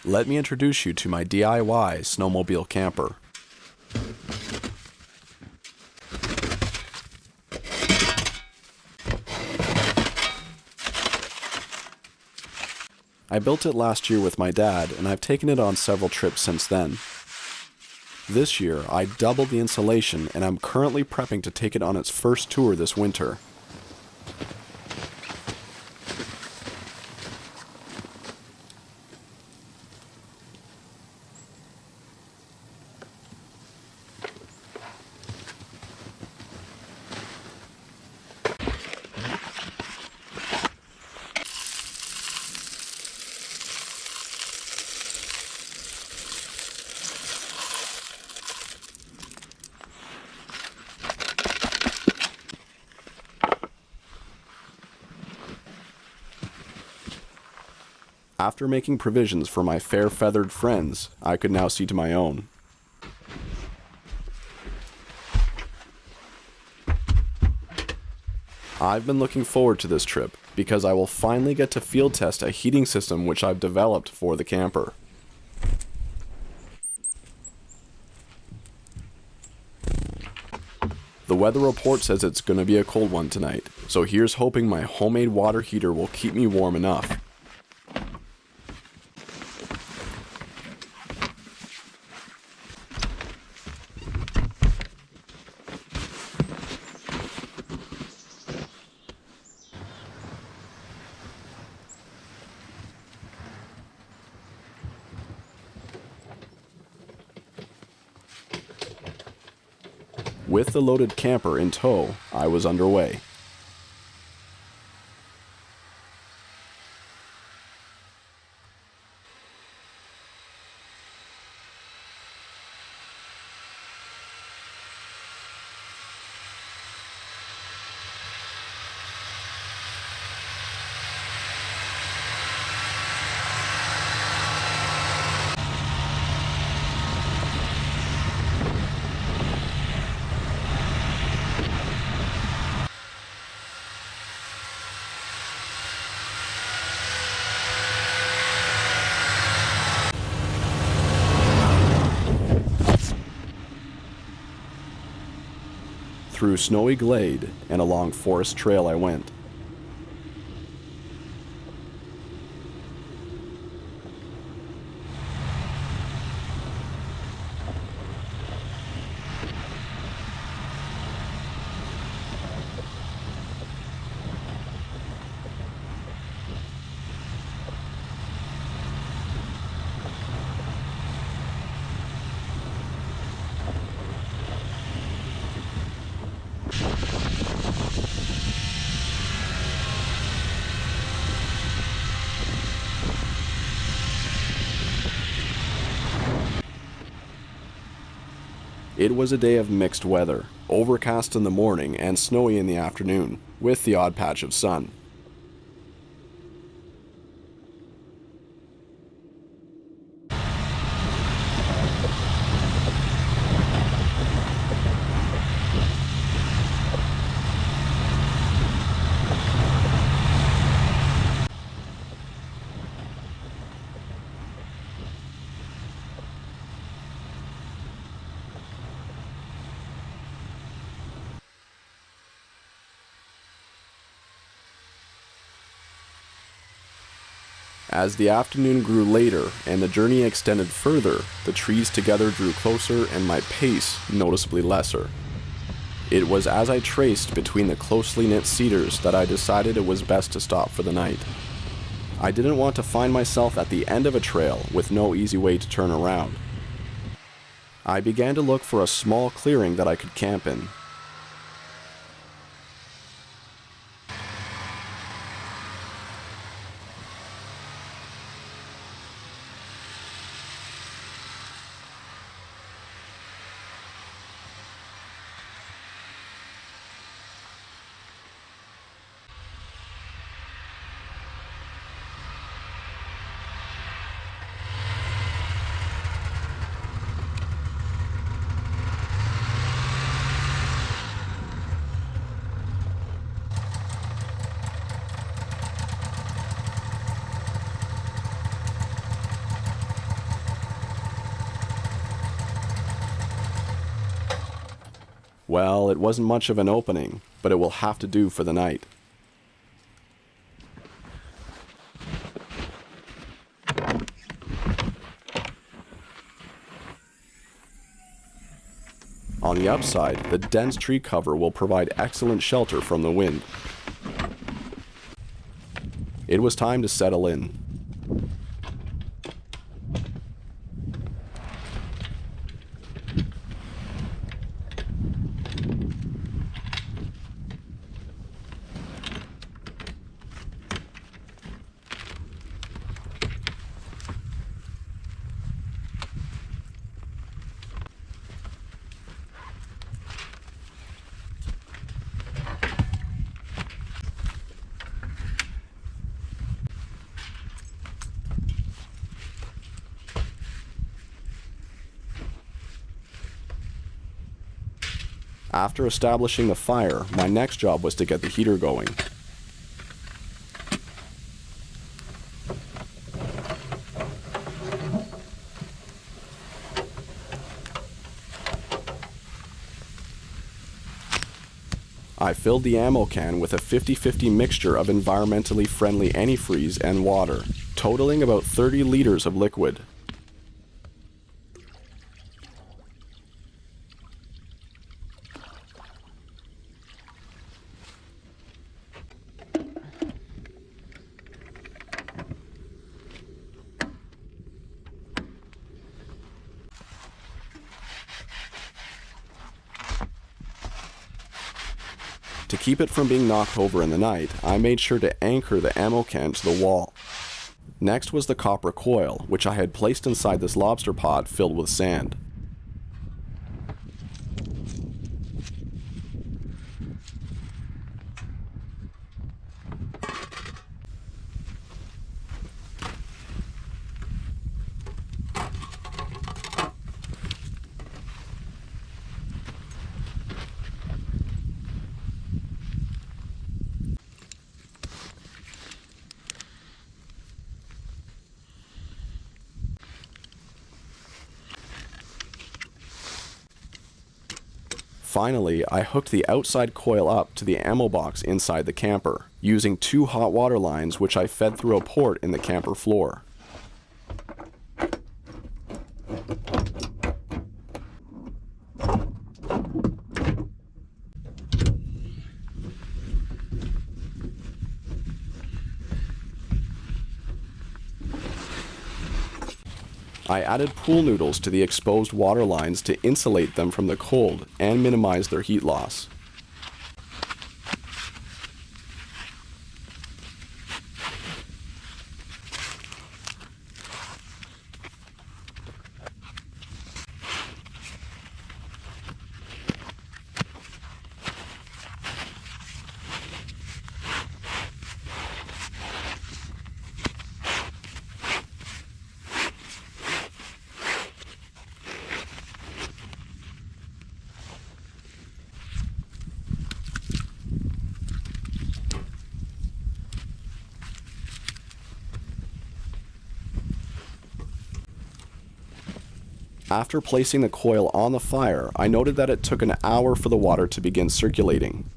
Let me introduce you to my DIY snowmobile camper. I built it last year with my dad, and I've taken it on several trips since then. This year, I doubled the insulation, and I'm currently prepping to take it on its first tour this winter. After making provisions for my fair-feathered friends, I could now see to my own. I've been looking forward to this trip because I will finally get to field test a heating system which I've developed for the camper. The weather report says it's going to be a cold one tonight, so here's hoping my homemade water heater will keep me warm enough. With the loaded camper in tow, I was underway. Through snowy glade and along forest trail I went. It was a day of mixed weather, overcast in the morning and snowy in the afternoon, with the odd patch of sun. As the afternoon grew later and the journey extended further, the trees together drew closer and my pace noticeably lesser. It was as I traced between the closely knit cedars that I decided it was best to stop for the night. I didn't want to find myself at the end of a trail with no easy way to turn around. I began to look for a small clearing that I could camp in. Well, it wasn't much of an opening, but it will have to do for the night. On the upside, the dense tree cover will provide excellent shelter from the wind. It was time to settle in. After establishing the fire, my next job was to get the heater going. I filled the ammo can with a 50-50 mixture of environmentally friendly antifreeze and water, totaling about 30 liters of liquid. To keep it from being knocked over in the night, I made sure to anchor the ammo can to the wall. Next was the copper coil, which I had placed inside this lobster pot filled with sand. Finally, I hooked the outside coil up to the ammo box inside the camper, using 2 hot water lines which I fed through a port in the camper floor. I added pool noodles to the exposed water lines to insulate them from the cold and minimize their heat loss. After placing the coil on the fire, I noted that it took an hour for the water to begin circulating.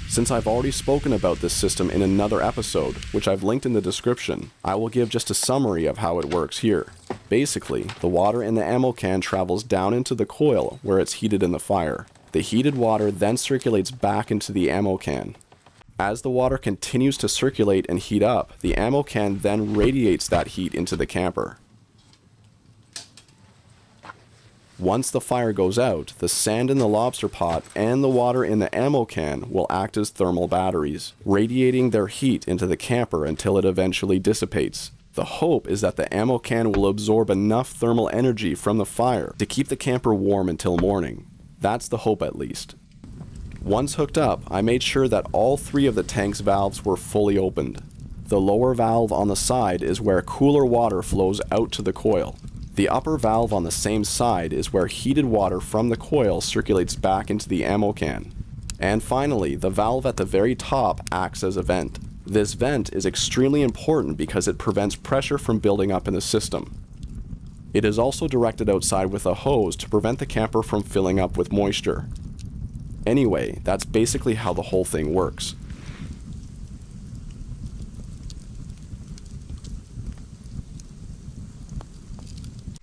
Since I've already spoken about this system in another episode, which I've linked in the description, I will give just a summary of how it works here. Basically, the water in the ammo can travels down into the coil where it's heated in the fire. The heated water then circulates back into the ammo can. As the water continues to circulate and heat up, the ammo can then radiates that heat into the camper. Once the fire goes out, the sand in the lobster pot and the water in the ammo can will act as thermal batteries, radiating their heat into the camper until it eventually dissipates. The hope is that the ammo can will absorb enough thermal energy from the fire to keep the camper warm until morning. That's the hope, at least. Once hooked up, I made sure that all 3 of the tank's valves were fully opened. The lower valve on the side is where cooler water flows out to the coil. The upper valve on the same side is where heated water from the coil circulates back into the ammo can. And finally, the valve at the very top acts as a vent. This vent is extremely important because it prevents pressure from building up in the system. It is also directed outside with a hose to prevent the camper from filling up with moisture. Anyway, that's basically how the whole thing works.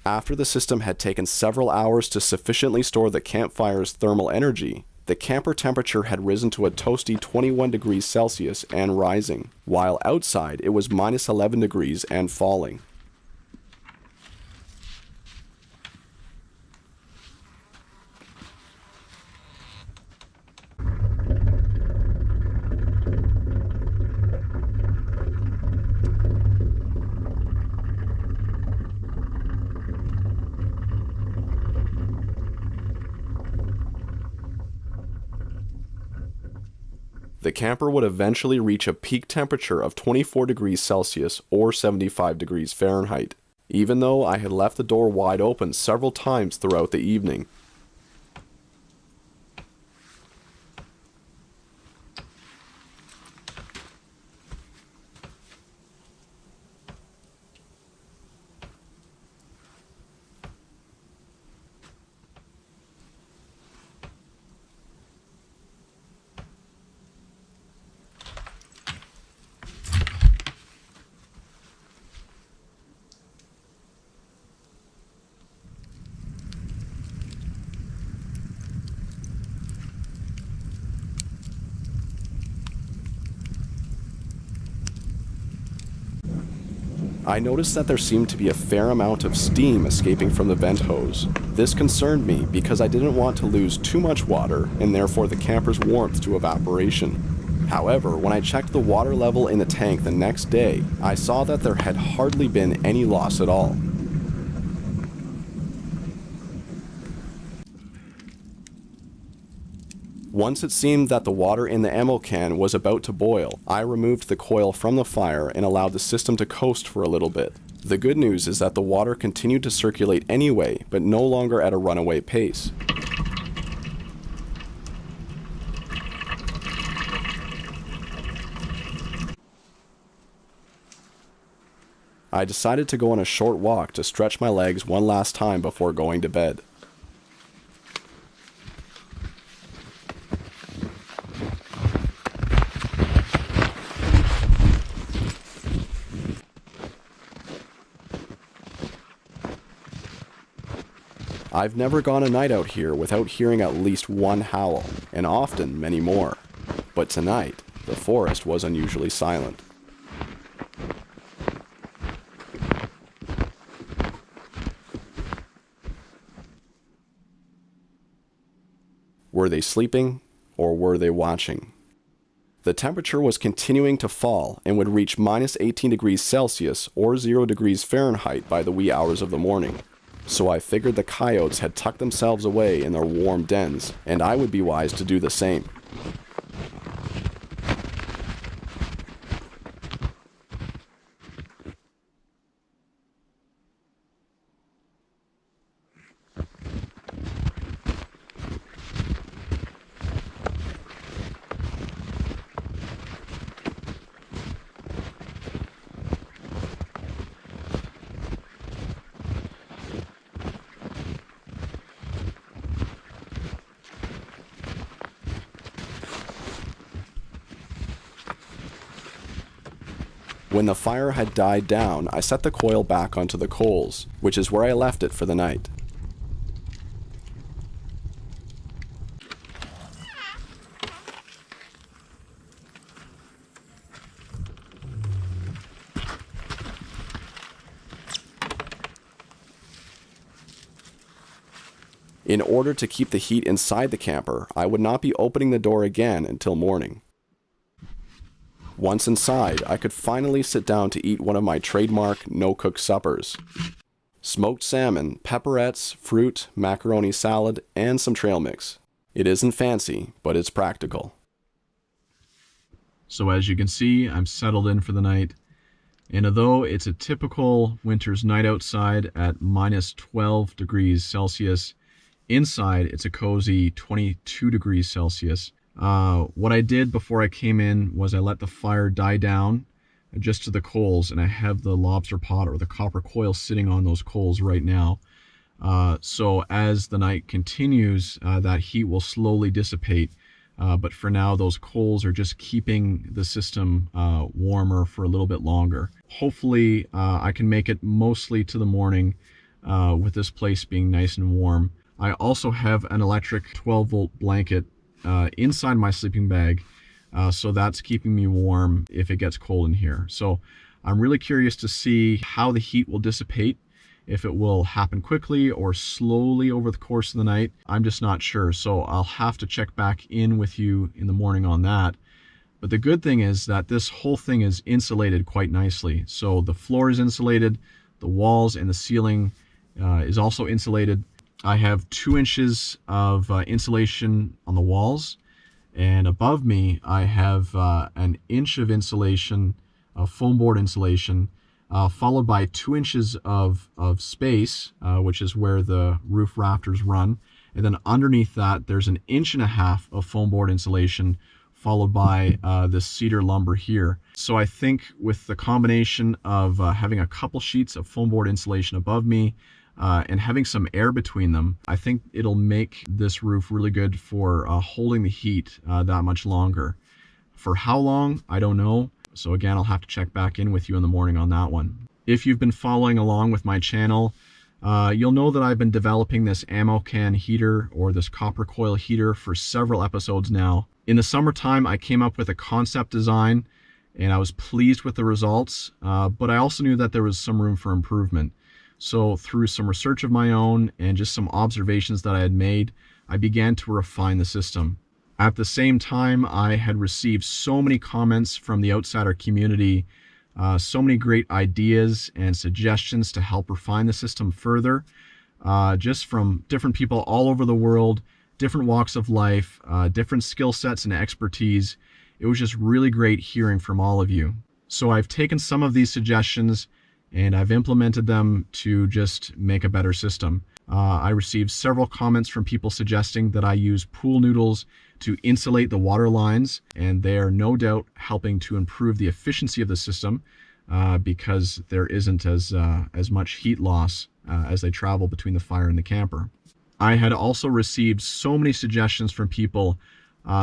After the system had taken several hours to sufficiently store the campfire's thermal energy, the camper temperature had risen to a toasty 21 degrees Celsius and rising, while outside it was minus 11 degrees and falling. The camper would eventually reach a peak temperature of 24 degrees Celsius or 75 degrees Fahrenheit, even though I had left the door wide open several times throughout the evening. I noticed that there seemed to be a fair amount of steam escaping from the vent hose. This concerned me because I didn't want to lose too much water and therefore the camper's warmth to evaporation. However, when I checked the water level in the tank the next day, I saw that there had hardly been any loss at all. Once it seemed that the water in the ammo can was about to boil, I removed the coil from the fire and allowed the system to coast for a little bit. The good news is that the water continued to circulate anyway, but no longer at a runaway pace. I decided to go on a short walk to stretch my legs one last time before going to bed. I've never gone a night out here without hearing at least one howl, and often many more. But tonight, the forest was unusually silent. Were they sleeping, or were they watching? The temperature was continuing to fall and would reach minus 18 degrees Celsius or 0 degrees Fahrenheit by the wee hours of the morning. So I figured the coyotes had tucked themselves away in their warm dens, and I would be wise to do the same. When the fire had died down, I set the coil back onto the coals, which is where I left it for the night. In order to keep the heat inside the camper, I would not be opening the door again until morning. Once inside, I could finally sit down to eat one of my trademark no-cook suppers. Smoked salmon, pepperettes, fruit, macaroni salad, and some trail mix. It isn't fancy, but it's practical. So as you can see, I'm settled in for the night. And although it's a typical winter's night outside at minus 12 degrees Celsius, inside it's a cozy 22 degrees Celsius What I did before I came in was I let the fire die down just to the coals, and I have the lobster pot or the copper coil sitting on those coals right now. So as the night continues, that heat will slowly dissipate. But for now, those coals are just keeping the system warmer for a little bit longer. Hopefully, I can make it mostly to the morning with this place being nice and warm. I also have an electric 12-volt blanket inside my sleeping bag, so that's keeping me warm if it gets cold in here. So I'm really curious to see how the heat will dissipate, if it will happen quickly or slowly over the course of the night. I'm just not sure, so I'll have to check back in with you in the morning on that. But the good thing is that this whole thing is insulated quite nicely. So the floor is insulated, the walls and the ceiling is also insulated. I have 2 inches of insulation on the walls, and above me I have an inch of insulation, foam board insulation, followed by 2 inches of space, which is where the roof rafters run. And then underneath that, there's an 1.5 inches of foam board insulation, followed by this cedar lumber here. So I think with the combination of having a couple sheets of foam board insulation above me and having some air between them, I think it'll make this roof really good for holding the heat that much longer. For how long, I don't know. So again, I'll have to check back in with you in the morning on that one. If you've been following along with my channel, you'll know that I've been developing this ammo can heater, or this copper coil heater, for several episodes now. In the summertime, I came up with a concept design and I was pleased with the results, but I also knew that there was some room for improvement. So through some research of my own and just some observations that I had made, I began to refine the system. At the same time, I had received so many comments from the outsider community, so many great ideas and suggestions to help refine the system further, just from different people all over the world, different walks of life, different skill sets and expertise. It was just really great hearing from all of you. So I've taken some of these suggestions and I've implemented them to just make a better system. I received several comments from people suggesting that I use pool noodles to insulate the water lines, and they are no doubt helping to improve the efficiency of the system because there isn't as much heat loss as they travel between the fire and the camper. I had also received so many suggestions from people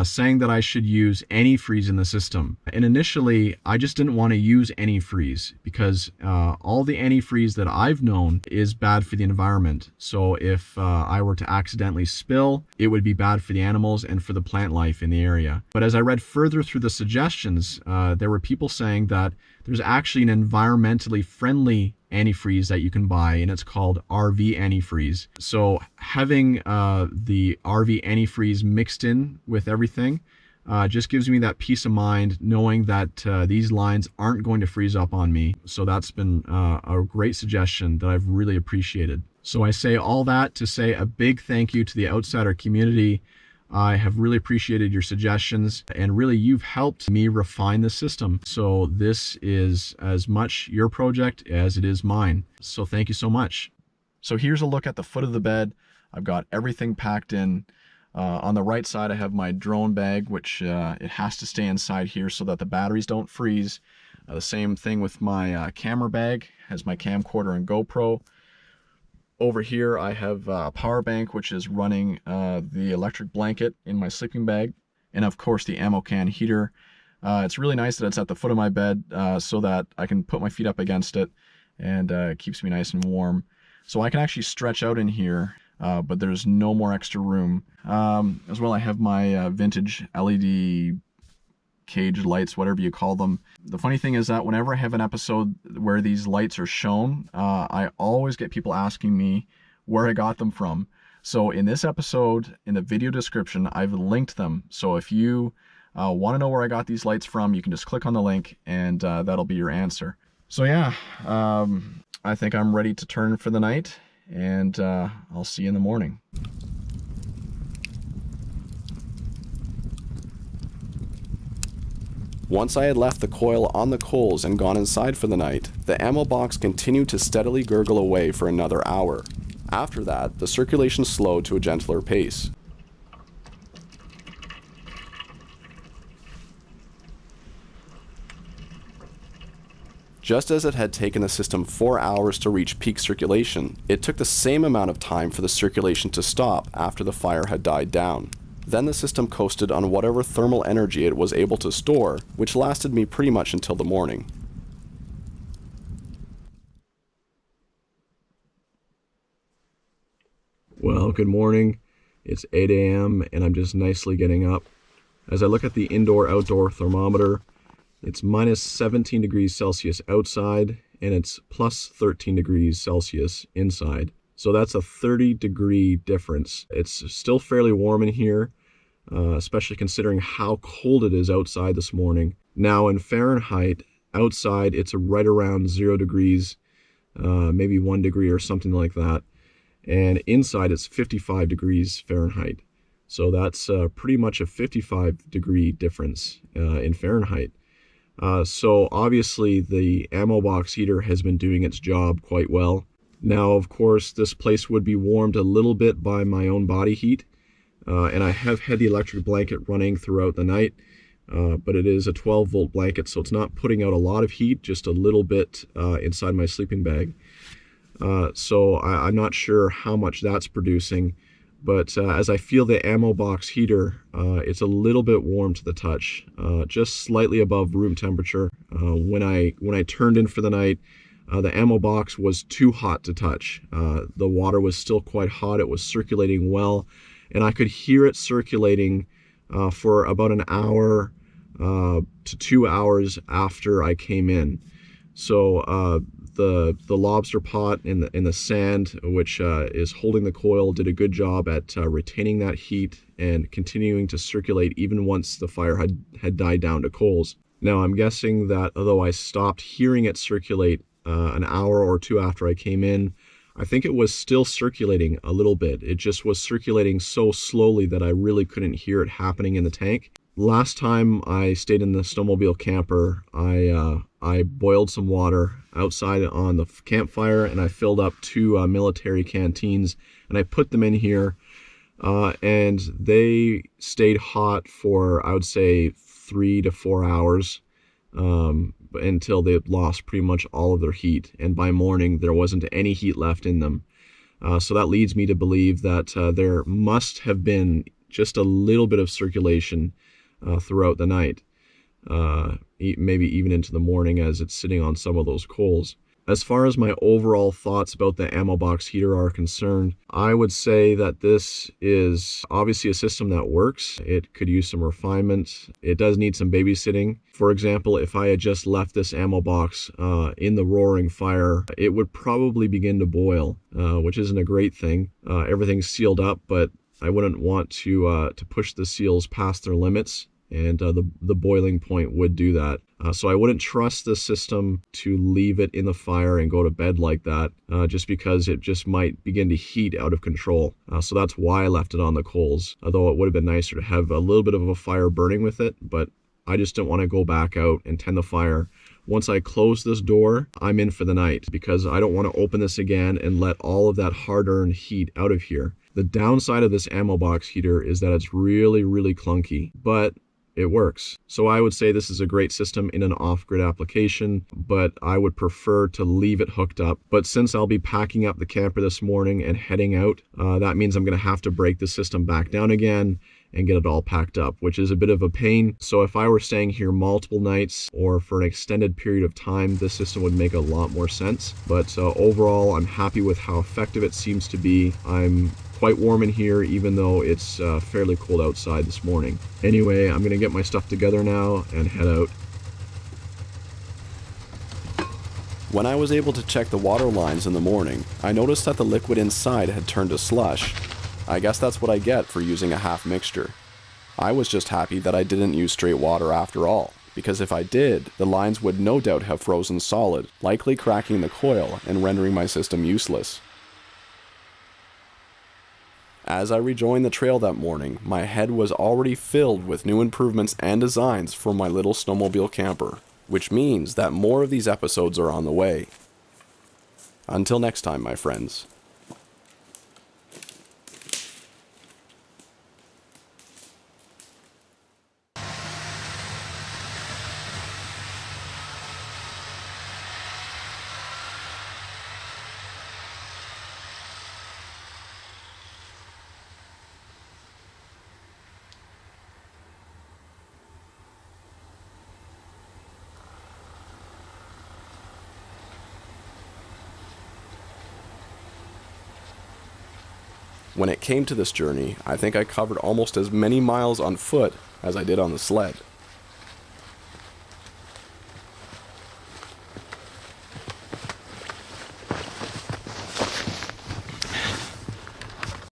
saying that I should use antifreeze in the system. And initially, I just didn't want to use antifreeze because all the antifreeze that I've known is bad for the environment. So if I were to accidentally spill, it would be bad for the animals and for the plant life in the area. But as I read further through the suggestions, there were people saying that there's actually an environmentally friendly antifreeze that you can buy, and it's called RV antifreeze. So having the RV antifreeze mixed in with everything just gives me that peace of mind knowing that these lines aren't going to freeze up on me. So that's been a great suggestion that I've really appreciated. So I say all that to say a big thank you to the outsider community. I have really appreciated your suggestions, and really you've helped me refine the system. So this is as much your project as it is mine. So thank you so much. So here's a look at the foot of the bed. I've got everything packed in. On the right side, I have my drone bag, which it has to stay inside here so that the batteries don't freeze. The same thing with my camera bag, has my camcorder and GoPro. Over here I have a power bank, which is running the electric blanket in my sleeping bag, and of course the ammo can heater. It's really nice that it's at the foot of my bed so that I can put my feet up against it, and it keeps me nice and warm. So I can actually stretch out in here, but there's no more extra room. As well, I have my vintage LED cage lights, whatever you call them. The funny thing is that whenever I have an episode where these lights are shown, I always get people asking me where I got them from. So in this episode, in the video description, I've linked them. So if you want to know where I got these lights from, you can just click on the link and that'll be your answer. So yeah, I think I'm ready to turn for the night, and I'll see you in the morning. Once I had left the coil on the coals and gone inside for the night, the ammo box continued to steadily gurgle away for another hour. After that, the circulation slowed to a gentler pace. Just as it had taken the system 4 hours to reach peak circulation, it took the same amount of time for the circulation to stop after the fire had died down. Then the system coasted on whatever thermal energy it was able to store, which lasted me pretty much until the morning. Well, good morning. It's 8 a.m. and I'm just nicely getting up. As I look at the indoor-outdoor thermometer, it's minus 17 degrees Celsius outside and it's plus 13 degrees Celsius inside. So that's a 30-degree difference. It's still fairly warm in here, especially considering how cold it is outside this morning. Now in Fahrenheit, outside it's right around 0 degrees, maybe 1 degree or something like that. And inside it's 55 degrees Fahrenheit. So that's pretty much a 55-degree difference in Fahrenheit. So obviously the ammo box heater has been doing its job quite well. Now, of course, this place would be warmed a little bit by my own body heat. And I have had the electric blanket running throughout the night, but it is a 12-volt blanket, so it's not putting out a lot of heat, just a little bit inside my sleeping bag. So I'm not sure how much that's producing, but as I feel the ammo box heater, it's a little bit warm to the touch, just slightly above room temperature. When I turned in for the night, the ammo box was too hot to touch. The water was still quite hot. It was circulating well, and I could hear it circulating for about an hour to 2 hours after I came in. So the lobster pot in the sand, which is holding the coil, did a good job at retaining that heat and continuing to circulate even once the fire had died down to coals. Now I'm guessing that although I stopped hearing it circulate an hour or two after I came in, I think it was still circulating a little bit. It just was circulating so slowly that I really couldn't hear it happening in the tank. Last time I stayed in the snowmobile camper, I boiled some water outside on the campfire, and I filled up 2 military canteens, and I put them in here, and they stayed hot for, I would say, 3 to 4 hours until they lost pretty much all of their heat, and by morning there wasn't any heat left in them. So that leads me to believe that there must have been just a little bit of circulation throughout the night, maybe even into the morning as it's sitting on some of those coals. As far as my overall thoughts about the ammo box heater are concerned, I would say that this is obviously a system that works. It could use some refinement. It does need some babysitting. For example, if I had just left this ammo box in the roaring fire, it would probably begin to boil, which isn't a great thing. Everything's sealed up, but I wouldn't want to push the seals past their limits, and the boiling point would do that. So I wouldn't trust the system to leave it in the fire and go to bed like that, just because it just might begin to heat out of control. So that's why I left it on the coals, although it would have been nicer to have a little bit of a fire burning with it, but I just don't want to go back out and tend the fire. Once I close this door, I'm in for the night, because I don't want to open this again and let all of that hard-earned heat out of here. The downside of this ammo box heater is that it's really, really clunky, but it works. So I would say this is a great system in an off-grid application, but I would prefer to leave it hooked up. But since I'll be packing up the camper this morning and heading out, that means I'm going to have to break the system back down again and get it all packed up, which is a bit of a pain. So if I were staying here multiple nights or for an extended period of time, this system would make a lot more sense. But overall, I'm happy with how effective it seems to be. I'm quite warm in here, even though it's fairly cold outside this morning. Anyway, I'm gonna get my stuff together now and head out. When I was able to check the water lines in the morning, I noticed that the liquid inside had turned to slush. I guess that's what I get for using a half mixture. I was just happy that I didn't use straight water after all, because if I did, the lines would no doubt have frozen solid, likely cracking the coil and rendering my system useless. As I rejoined the trail that morning, my head was already filled with new improvements and designs for my little snowmobile camper, which means that more of these episodes are on the way. Until next time, my friends. When it came to this journey, I think I covered almost as many miles on foot as I did on the sled.